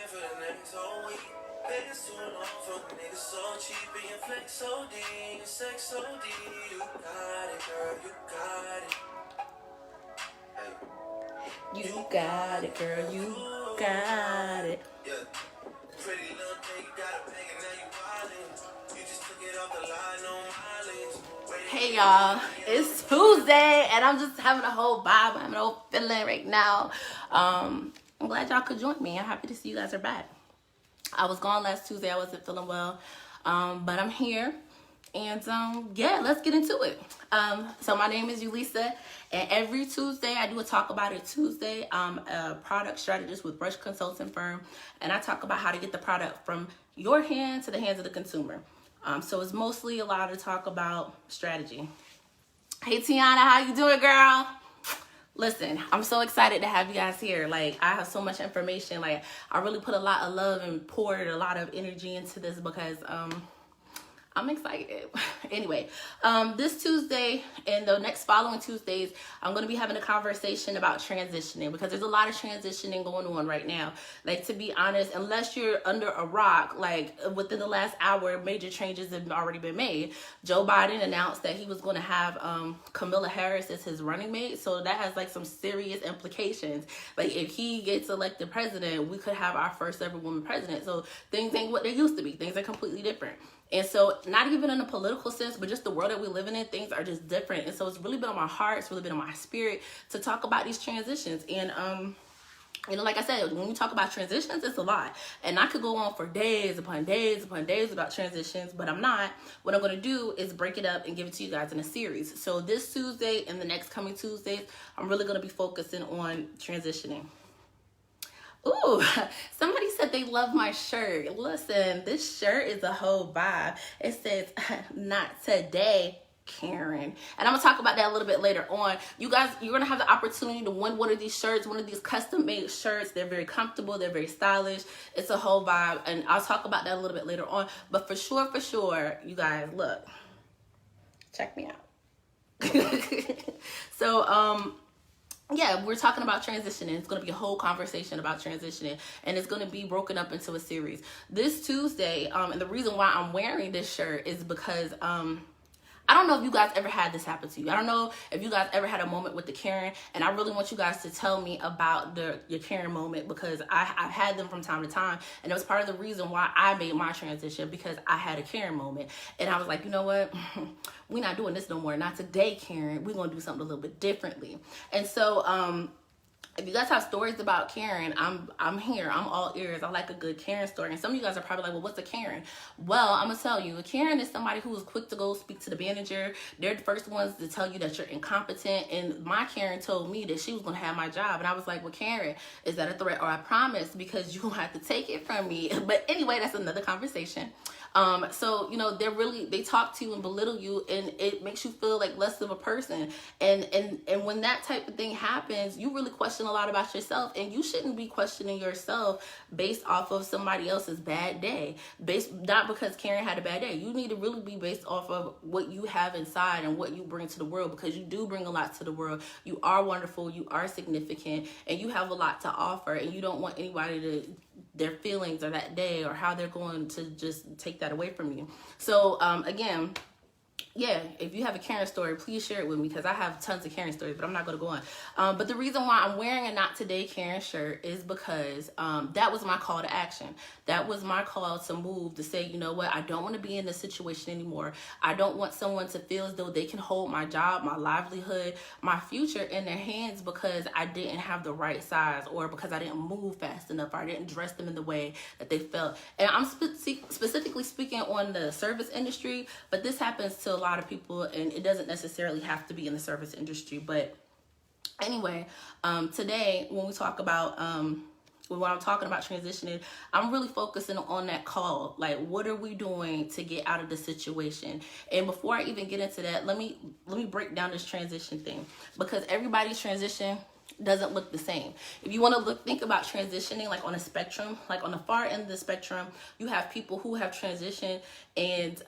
for the next whole week. It's too long for the niggas so cheap and your flex so D, your sex so D. You got it, girl, you got it. Hey. You got it, girl, you got it. Yeah. Pretty little thing, you got a bag and now you wildin'. You just took it off the line, no mileage. Hey y'all, it's Tuesday and I'm just having a whole vibe. I'm having a whole feeling right now. I'm glad y'all could join me. I'm happy to see you guys are back. I was gone last Tuesday. I wasn't feeling well, but I'm here. And yeah, let's get into it. So my name is Yulisa, and every Tuesday I do a Talk About It Tuesday. I'm a product strategist with Brush Consulting Firm, and I talk about how to get the product from your hand to the hands of the consumer. So it's mostly a lot of talk about strategy. Hey Tiana, how you doing, girl? Listen, I'm so excited to have you guys here. Like, I have so much information. Like, I really put a lot of love and poured a lot of energy into this because I'm excited. Anyway, this Tuesday and the next following Tuesdays, I'm going to be having a conversation about transitioning because there's a lot of transitioning going on right now. Like, to be honest, unless you're under a rock, like within the last hour, major changes have already been made. Joe Biden announced that he was going to have Kamala Harris as his running mate. So that has like some serious implications. Like, if he gets elected president, we could have our first ever woman president. So things ain't what they used to be. Things are completely different. And so not even in a political sense, but just the world that we're living in, things are just different. And so it's really been on my heart, it's really been on my spirit to talk about these transitions. And, you know, like I said, when we talk about transitions, it's a lot. And I could go on for days upon days upon days about transitions, but I'm not. What I'm going to do is break it up and give it to you guys in a series. So this Tuesday and the next coming Tuesdays, I'm really going to be focusing on transitioning. Ooh, somebody said they love my shirt. Listen, this shirt is a whole vibe. It says, not today, Karen. And I'm going to talk about that a little bit later on. You guys, you're going to have the opportunity to win one of these shirts, one of these custom-made shirts. They're very comfortable. They're very stylish. It's a whole vibe. And I'll talk about that a little bit later on. But for sure, you guys, look. Check me out. So, yeah, we're talking about transitioning. It's going to be a whole conversation about transitioning, and it's going to be broken up into a series. This Tuesday, and the reason why I'm wearing this shirt is because I don't know if you guys ever had this happen to you. I don't know if you guys ever had a moment with the Karen, and I really want you guys to tell me about your Karen moment because I've had them from time to time, and it was part of the reason why I made my transition because I had a Karen moment, and I was like, you know what? We're not doing this no more. Not today, Karen. We're going to do something a little bit differently. And so, if you guys have stories about Karen, I'm here. I'm all ears. I like a good Karen story. And some of you guys are probably like, well, what's a Karen? Well, I'm going to tell you. A Karen is somebody who is quick to go speak to the manager. They're the first ones to tell you that you're incompetent. And my Karen told me that she was going to have my job. And I was like, well, Karen, is that a threat or I promise? Because you're going to have to take it from me. But anyway, that's another conversation. So, you know, they talk to you and belittle you, and it makes you feel like less of a person. And when that type of thing happens, you really question a lot about yourself, and you shouldn't be questioning yourself based off of somebody else's bad day, not because Karen had a bad day. You need to really be based off of what you have inside and what you bring to the world, because you do bring a lot to the world. You are wonderful, you are significant, and you have a lot to offer, and you don't want anybody to their feelings or that day or how they're going to just take that away from you. So again, yeah, if you have a Karen story, please share it with me because I have tons of Karen stories, but I'm not going to go on. But the reason why I'm wearing a Not Today Karen shirt is because that was my call to action. That was my call to move, to say, you know what, I don't want to be in this situation anymore. I don't want someone to feel as though they can hold my job, my livelihood, my future in their hands because I didn't have the right size or because I didn't move fast enough or I didn't dress them in the way that they felt. And I'm specifically speaking on the service industry, but this happens to a lot of people, and it doesn't necessarily have to be in the service industry. But anyway, today when we talk about when I'm talking about transitioning, I'm really focusing on that call. Like, what are we doing to get out of the situation? And before I even get into that, let me break down this transition thing, because everybody's transition doesn't look the same. If you want to think about transitioning like on a spectrum, like on the far end of the spectrum, you have people who have transitioned and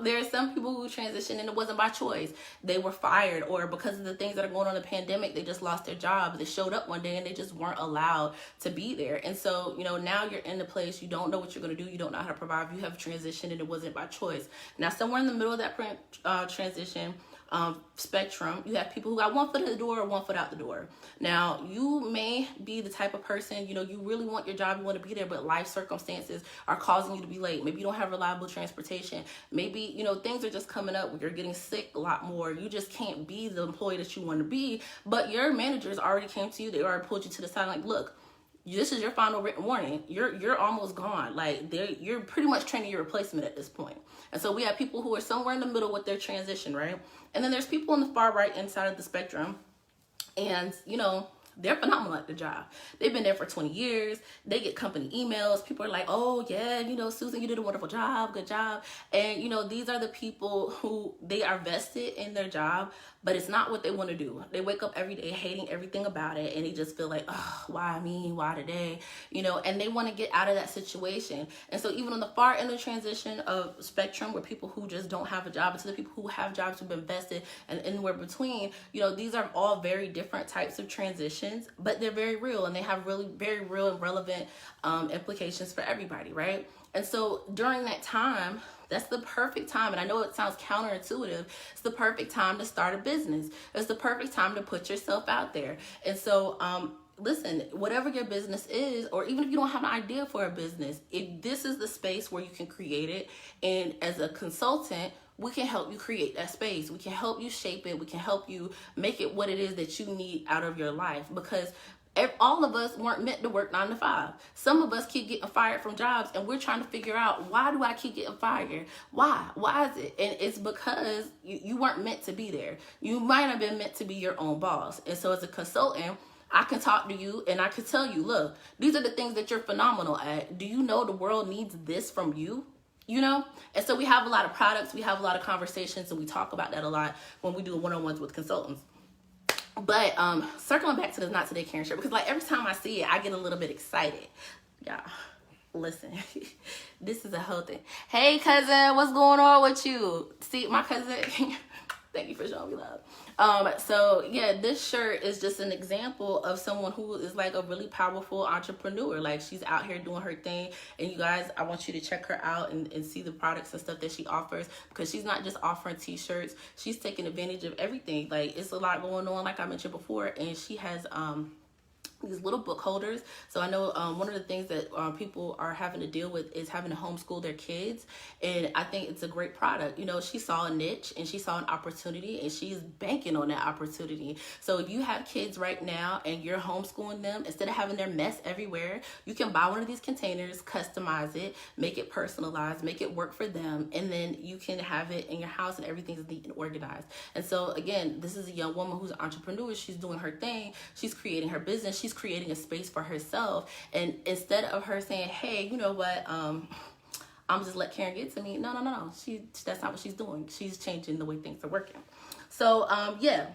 There are some people who transitioned and it wasn't by choice. They were fired, or because of the things that are going on in the pandemic, they just lost their job. They showed up one day and they just weren't allowed to be there. And so, now you're in the place, you don't know what you're going to do, you don't know how to provide, you have transitioned and it wasn't by choice. Now, somewhere in the middle of that transition, spectrum, you have people who got one foot in the door or one foot out the door. Now, you may be the type of person, you really want your job, you want to be there, but life circumstances are causing you to be late. Maybe you don't have reliable transportation. Maybe, things are just coming up. You're getting sick a lot more. You just can't be the employee that you want to be, but your managers already came to you. They already pulled you to the side like, look, this is your final written warning. You're almost gone. Like, you're pretty much training your replacement at this point. And so we have people who are somewhere in the middle with their transition, right? And then there's people on the far right inside of the spectrum. And, they're phenomenal at the job. They've been there for 20 years. They get company emails. People are like, oh, yeah, Susan, you did a wonderful job. Good job. And, these are the people who they are vested in their job, but it's not what they want to do. They wake up every day hating everything about it, and they just feel like, oh, why me? Why today? And they want to get out of that situation. And so even on the far end of the transition of spectrum, where people who just don't have a job, and to the people who have jobs who've been vested, and anywhere between, these are all very different types of transitions, but they're very real, and they have really very real and relevant implications for everybody, right? And so during that time, that's the perfect time. And I know it sounds counterintuitive. It's the perfect time to start a business. It's the perfect time to put yourself out there. And so, listen, whatever your business is, or even if you don't have an idea for a business, if this is the space where you can create it. And as a consultant, we can help you create that space. We can help you shape it. We can help you make it what it is that you need out of your life, because all of us weren't meant to work 9 to 5. Some of us keep getting fired from jobs, and we're trying to figure out, why do I keep getting fired? Why is it? And it's because you weren't meant to be there. You might have been meant to be your own boss. And so as a consultant, I can talk to you and I can tell you, look, these are the things that you're phenomenal at. Do you know the world needs this from you? And so we have a lot of products, we have a lot of conversations, and we talk about that a lot when we do one-on-ones with consultants. But circling back to the Not Today Karen shirt, because like every time I see it, I get a little bit excited. Yeah, listen, this is a whole thing. Hey, cousin, what's going on with you? See, my cousin, thank you for showing me love. So yeah, this shirt is just an example of someone who is like a really powerful entrepreneur. Like, she's out here doing her thing, and you guys, I want you to check her out and see the products and stuff that she offers, because she's not just offering t-shirts, she's taking advantage of everything. Like, it's a lot going on, like I mentioned before, and she has these little book holders. So I know one of the things that people are having to deal with is having to homeschool their kids, and I think it's a great product. She saw a niche and she saw an opportunity, and she's banking on that opportunity. So if you have kids right now and you're homeschooling them, instead of having their mess everywhere, you can buy one of these containers, customize it, make it personalized, make it work for them, and then you can have it in your house and everything's neat and organized. And so again, this is a young woman who's an entrepreneur. She's doing her thing. She's creating her business. She's creating a space for herself. And instead of her saying, hey, you know what, I'm just let Karen get to me. No. That's not what she's doing. She's changing the way things are working. So, yeah.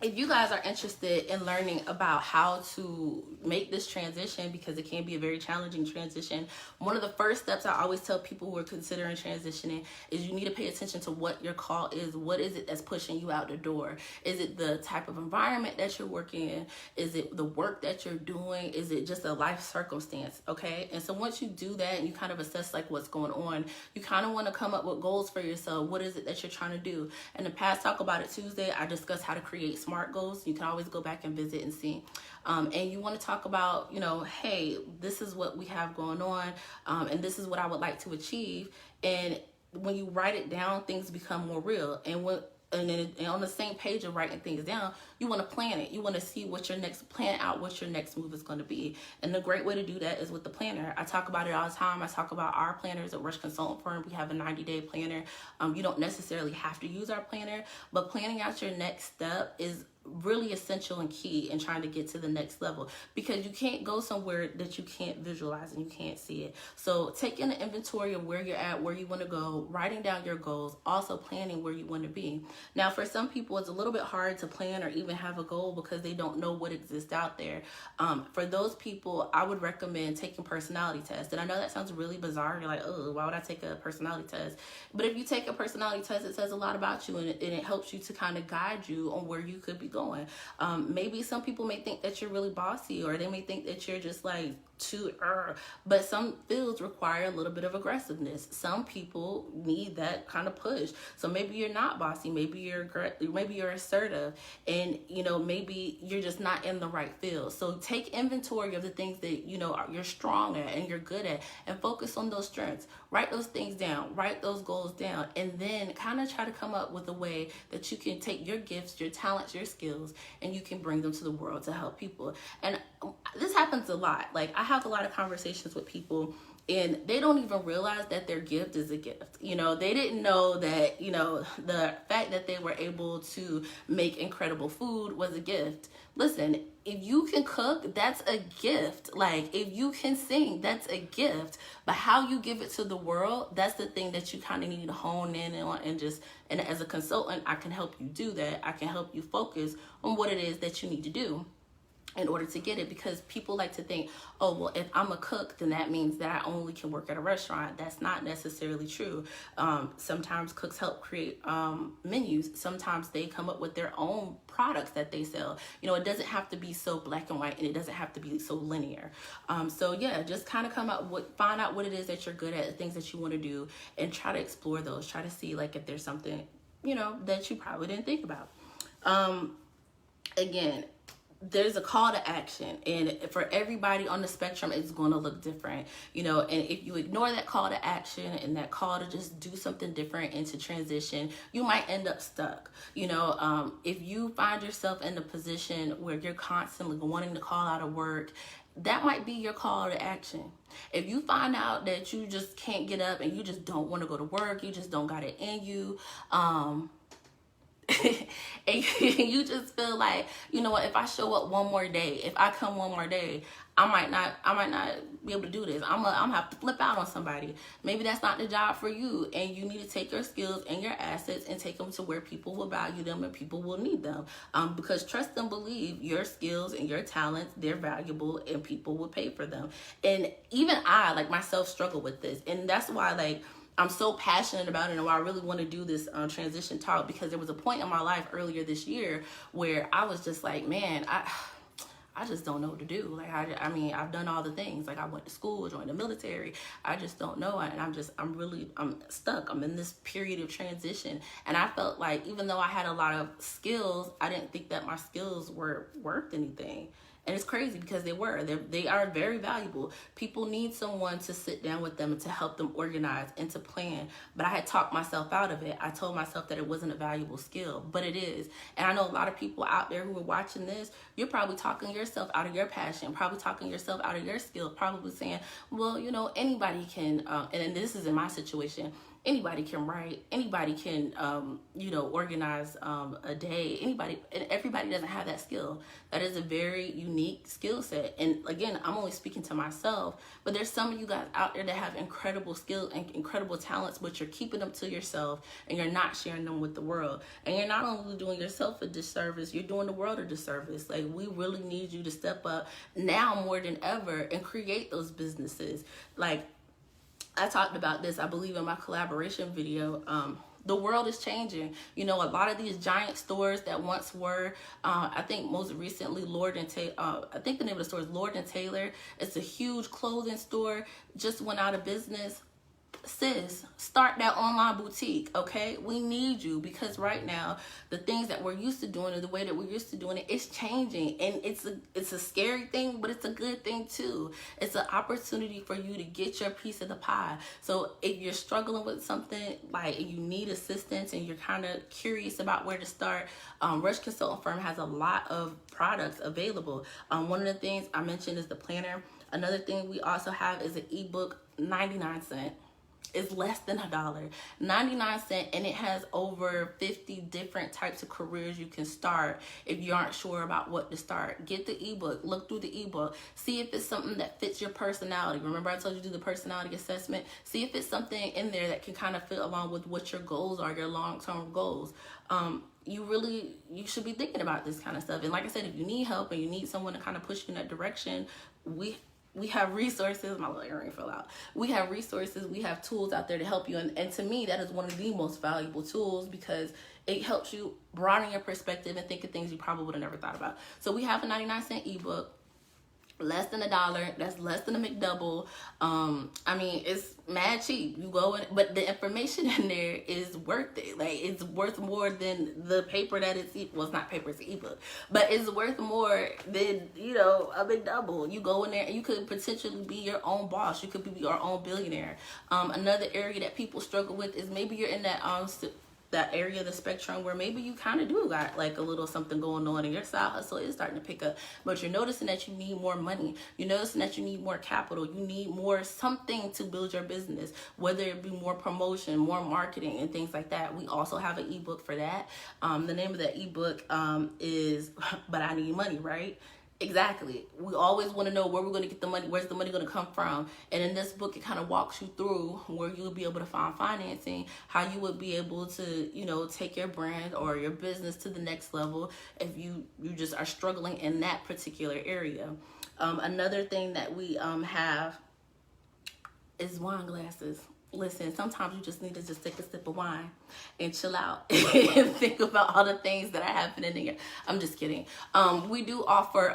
If you guys are interested in learning about how to make this transition, because it can be a very challenging transition, one of the first steps I always tell people who are considering transitioning is you need to pay attention to what your call is. What is it that's pushing you out the door? Is it the type of environment that you're working in? Is it the work that you're doing? Is it just a life circumstance? Okay. And so once you do that and you kind of assess like what's going on, you kind of want to come up with goals for yourself. What is it that you're trying to do? In the past Talk About It Tuesday, I discussed how to create SMART goals. You can always go back and visit and see. And you want to talk about, hey, this is what we have going on, and this is what I would like to achieve. And when you write it down, things become more real. And on the same page of writing things down, you want to plan it. You want to see what your next move is going to be. And the great way to do that is with the planner. I talk about it all the time. I talk about our planners at Rush Consultant Firm. We have a 90-day planner. You don't necessarily have to use our planner, but planning out your next step is really essential and key in trying to get to the next level, because you can't go somewhere that you can't visualize and you can't see it. So taking an inventory of where you're at, where you want to go, writing down your goals, also planning where you want to be. Now, for some people, it's a little bit hard to plan or even have a goal because they don't know what exists out there. For those people, I would recommend taking personality tests. And I know that sounds really bizarre. You're like, oh, why would I take a personality test? But if you take a personality test, it says a lot about you, and it helps you to kind of guide you on where you could be going. Maybe some people may think that you're really bossy, or they may think that you're just like too but some fields require a little bit of aggressiveness. Some people need that kind of push. So maybe you're not bossy, maybe you're assertive, and maybe you're just not in the right field. So take inventory of the things that you're strong at and you're good at, and focus on those strengths. Write those things down, write those goals down, and then kind of try to come up with a way that you can take your gifts, your talents, your skills, and you can bring them to the world to help people. And this happens a lot. Like, I have a lot of conversations with people, and they don't even realize that their gift is a gift. They didn't know that, the fact that they were able to make incredible food was a gift. Listen, if you can cook, that's a gift. Like, if you can sing, that's a gift. But how you give it to the world, that's the thing that you kind of need to hone in on. And as a consultant, I can help you do that. I can help you focus on what it is that you need to do in order to get it, because people like to think, oh, well, if I'm a cook, then that means that I only can work at a restaurant. That's not necessarily true. Sometimes cooks help create menus. Sometimes they come up with their own products that they sell. It doesn't have to be so black and white, and it doesn't have to be so linear. So yeah, just kind of find out what it is that you're good at, the things that you want to do, and try to explore those. Try to see like if there's something, that you probably didn't think about. Again, there's a call to action, and for everybody on the spectrum, it's going to look different, and if you ignore that call to action and that call to just do something different and to transition, you might end up stuck. If you find yourself in a position where you're constantly wanting to call out of work, that might be your call to action. If you find out that you just can't get up and you just don't want to go to work, you just don't got it in you, and you just feel like, if I show up one more day, if I come one more day, I might not be able to do this. I'm gonna have to flip out on somebody. Maybe that's not the job for you, and you need to take your skills and your assets and take them to where people will value them and people will need them. Because trust and believe, your skills and your talents, they're valuable and people will pay for them. And even I, like myself, struggle with this, and that's why I'm so passionate about it, and why I really want to do this transition talk, because there was a point in my life earlier this year where I was just like, man, I just don't know what to do. Like, I've done all the things. Like, I went to school, joined the military. I just don't know. And I'm stuck. I'm in this period of transition. And I felt like, even though I had a lot of skills, I didn't think that my skills were worth anything. And it's crazy, because they are very valuable. People need someone to sit down with them and to help them organize and to plan. But I had talked myself out of it. I told myself that it wasn't a valuable skill, but it is. And I know a lot of people out there who are watching this, you're probably talking yourself out of your passion, probably talking yourself out of your skill, probably saying, well, anybody can, and this is in my situation, anybody can write, anybody can, organize a day, and everybody doesn't have that skill. That is a very unique skill set. And again, I'm only speaking to myself, but there's some of you guys out there that have incredible skills and incredible talents, but you're keeping them to yourself and you're not sharing them with the world. And you're not only doing yourself a disservice, you're doing the world a disservice. Like, we really need you to step up now more than ever and create those businesses. Like, I talked about this, I believe, in my collaboration video. The world is changing. A lot of these giant stores that once were, I think most recently, Lord and Taylor, I think the name of the store is Lord and Taylor. It's a huge clothing store, just went out of business. Sis, start that online boutique, okay? We need you, because right now the things that we're used to doing, or the way that we're used to doing it, it's changing, and it's a scary thing, but it's a good thing too. It's an opportunity for you to get your piece of the pie. So if you're struggling with something, like you need assistance and you're kind of curious about where to start, Rush Consulting Firm has a lot of products available. One of the things I mentioned is the planner. Another thing we also have is an ebook, 99 cents. is less than $1, 99 cents, and it has over 50 different types of careers you can start if you aren't sure about what to start. Get the ebook, look through the ebook, see if it's something that fits your personality. Remember I told you to do the personality assessment? See if it's something in there that can kind of fit along with what your goals are, your long-term goals. You should be thinking about this kind of stuff. And like I said, if you need help and you need someone to kind of push you in that direction, we have resources. My little earring fell out. We have resources. We have tools out there to help you. And to me, that is one of the most valuable tools, because it helps you broaden your perspective and think of things you probably would have never thought about. So we have a 99-cent ebook. Less than $1. That's less than a McDouble. I mean, it's mad cheap. You go in, but the information in there is worth it. Like, it's worth more than the paper that it's, well, it's not paper, it's an ebook, but it's worth more than, you know, a McDouble. You go in there and you could potentially be your own boss. You could be your own billionaire. Another area that people struggle with is maybe you're in that area of the spectrum where maybe you kind of do got like a little something going on and your side hustle is starting to pick up, but you're noticing that you need more money. You're noticing that you need more capital. You need more something to build your business, whether it be more promotion, more marketing, and things like that. We also have an ebook for that. The name of that ebook is But I Need Money, right? Exactly. We always want to know where we're going to get the money. Where's the money going to come from? And in this book, it kind of walks you through where you'll be able to find financing, how you would be able to, you know, take your brand or your business to the next level if you just are struggling in that particular area. Another thing that we have is wine glasses. Listen, sometimes you just need to just take a sip of wine and chill out and think about all the things that are happening in here. I'm just kidding. We do offer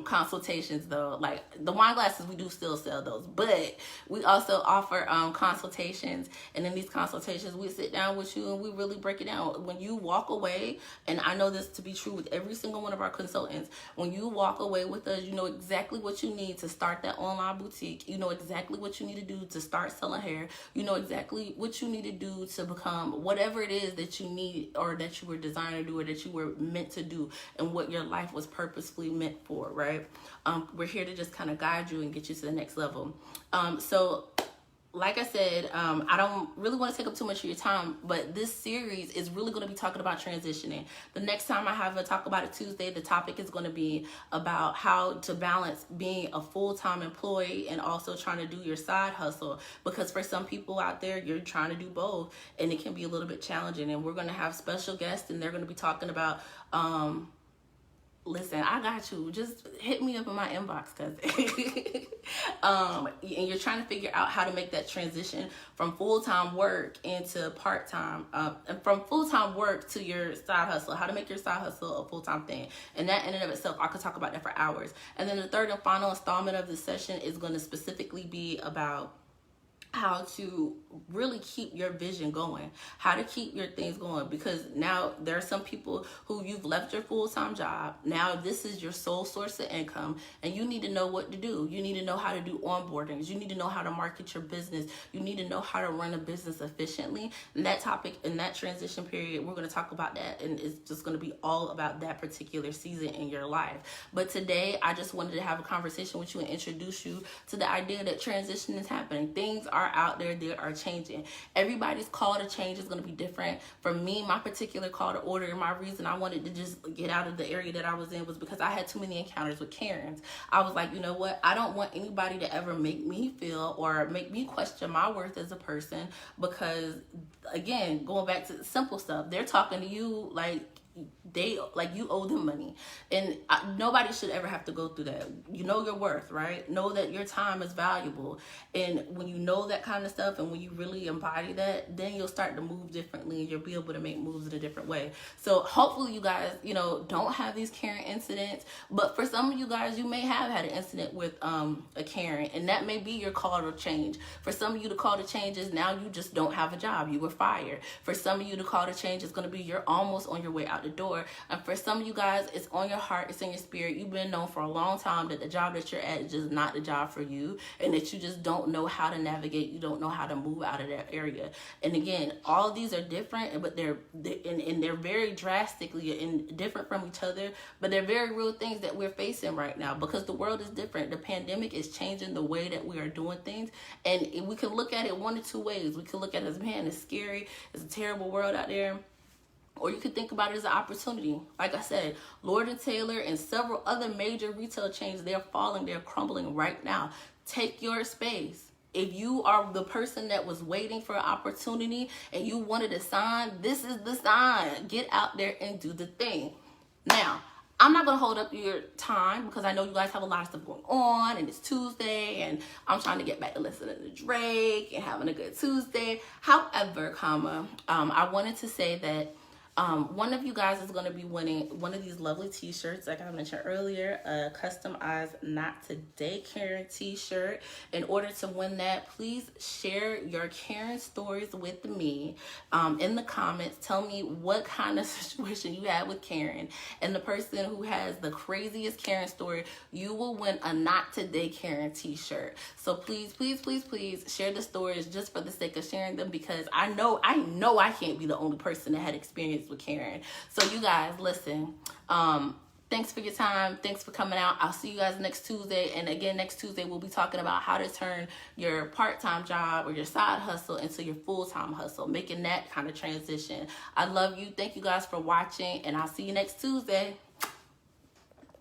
consultations though. Like the wine glasses, we do still sell those, but we also offer consultations. And in these consultations, we sit down with you and we really break it down. When you walk away, and I know this to be true with every single one of our consultants, when you walk away with us, you know exactly what you need to start that online boutique. You know exactly what you need to do to start selling hair. You know exactly what you need to do to become whatever it is that you need or that you were designed to do or that you were meant to do and what your life was purposefully meant for, right? We're here to just kind of guide you and get you to the next level. So like I said, I don't really want to take up too much of your time, but this series is really going to be talking about transitioning. The next time I have a Talk About It Tuesday, the topic is going to be about how to balance being a full-time employee and also trying to do your side hustle. Because for some people out there, you're trying to do both, and it can be a little bit challenging. And we're going to have special guests, and they're going to be talking about listen, I got you. Just hit me up in my inbox, cause and you're trying to figure out how to make that transition from full-time work into part-time, and from full-time work to your side hustle, how to make your side hustle a full-time thing. And that in and of itself, I could talk about that for hours. And then the third and final installment of this session is going to specifically be about how to really keep your vision going, how to keep your things going, because now there are some people who you've left your full-time job. Now this is your sole source of income, and you need to know what to do. You need to know how to do onboardings. You need to know how to market your business. You need to know how to run a business efficiently. And that topic in that transition period, we're going to talk about that, and it's just going to be all about that particular season in your life. But today, I just wanted to have a conversation with you and introduce you to the idea that transition is happening. Things are out there, they are changing. Everybody's call to change is going to be different. For me, my particular call to order, and my reason I wanted to just get out of the area that I was in was because I had too many encounters with Karens. I was like, you know what? I don't want anybody to ever make me feel or make me question my worth as a person, because again, going back to the simple stuff, they're talking to you like you owe them money, and nobody should ever have to go through that. You know your worth, right? Know that your time is valuable, and when you know that kind of stuff, and when you really embody that, then you'll start to move differently, and you'll be able to make moves in a different way. So hopefully you guys, don't have these Karen incidents, but for some of you guys, you may have had an incident with a Karen, and that may be your call to change. For some of you, the call to change is now you just don't have a job, you were fired. For some of you, the call to change is going to be you're almost on your way out the the door. And for some of you guys, it's on your heart, it's in your spirit. You've been known for a long time that the job that you're at is just not the job for you, and that you just don't know how to navigate, you don't know how to move out of that area. And again, all of these are different, but they're very drastically and different from each other, but they're very real things that we're facing right now, because the world is different. The pandemic is changing the way that we are doing things, and we can look at it one of two ways. We can look at it as, man, it's scary, it's a terrible world out there. Or you could think about it as an opportunity. Like I said, Lord & Taylor and several other major retail chains, they're falling, they're crumbling right now. Take your space. If you are the person that was waiting for an opportunity and you wanted a sign, this is the sign. Get out there and do the thing. Now, I'm not going to hold up your time because I know you guys have a lot of stuff going on and it's Tuesday and I'm trying to get back to listening to Drake and having a good Tuesday. However, I wanted to say that one of you guys is going to be winning one of these lovely t-shirts, like I mentioned earlier, a customized Not Today Karen t-shirt. In order to win that, please share your Karen stories with me in the comments. Tell me what kind of situation you had with Karen, and the person who has the craziest Karen story, you will win a Not Today Karen t-shirt. So please, please, please, please share the stories just for the sake of sharing them, because I know I can't be the only person that had experience with Karen. So you guys, listen, thanks for your time. Thanks for coming out. I'll see you guys next Tuesday. And again, next Tuesday, we'll be talking about how to turn your part-time job or your side hustle into your full-time hustle, making that kind of transition. I love you. Thank you guys for watching, and I'll see you next Tuesday.